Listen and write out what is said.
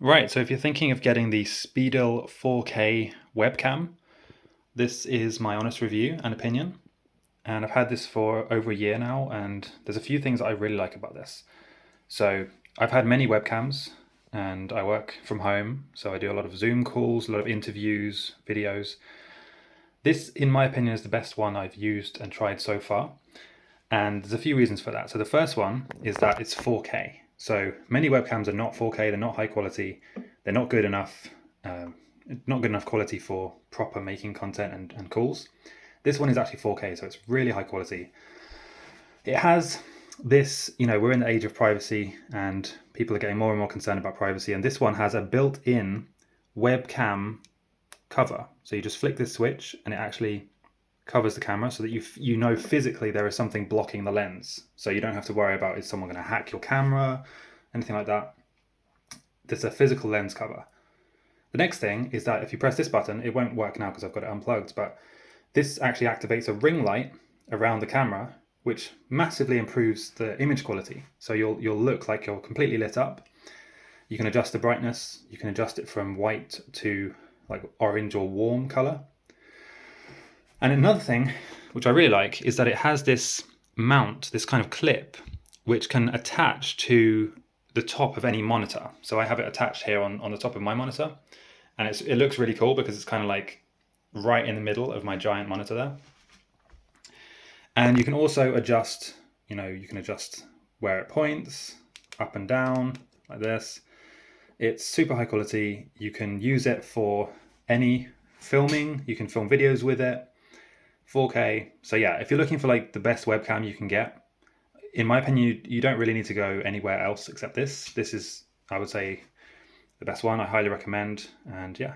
Right, so if you're thinking of getting the Spedal 4K webcam, this is my honest review and opinion. And I've had this for over a year now, and there's a few things that I really like about this. So I've had many webcams, and I work from home, so I do a lot of Zoom calls, a lot of interviews, videos. This, in my opinion, is the best one I've used and tried so far. And there's a few reasons for that. So the first one is that it's 4K. So many webcams are not 4K, they're not high quality, they're not good enough, not good enough quality for proper making content and calls. This one is actually 4K, so it's really high quality. It has this, we're in the age of privacy and people are getting more and more concerned about privacy. And this one has a built-in webcam cover. So you just flick this switch and it actually covers the camera so that you know physically there is something blocking the lens. So you don't have to worry about, is someone going to hack your camera, anything like that. There's a physical lens cover. The next thing is that if you press this button, it won't work now because I've got it unplugged, but this actually activates a ring light around the camera, which massively improves the image quality. So you'll look like you're completely lit up. You can adjust the brightness. You can adjust it from white to like orange or warm color. And another thing, which I really like, is that it has this mount, this kind of clip, which can attach to the top of any monitor. So I have it attached here on the top of my monitor. And it looks really cool because it's kind of like right in the middle of my giant monitor there. And you can also adjust, you can adjust where it points, up and down, like this. It's super high quality. You can use it for any filming. You can film videos with it. 4K. So yeah, if you're looking for like the best webcam you can get, in my opinion, you don't really need to go anywhere else except this. This is, I would say, the best one. I highly recommend. And yeah,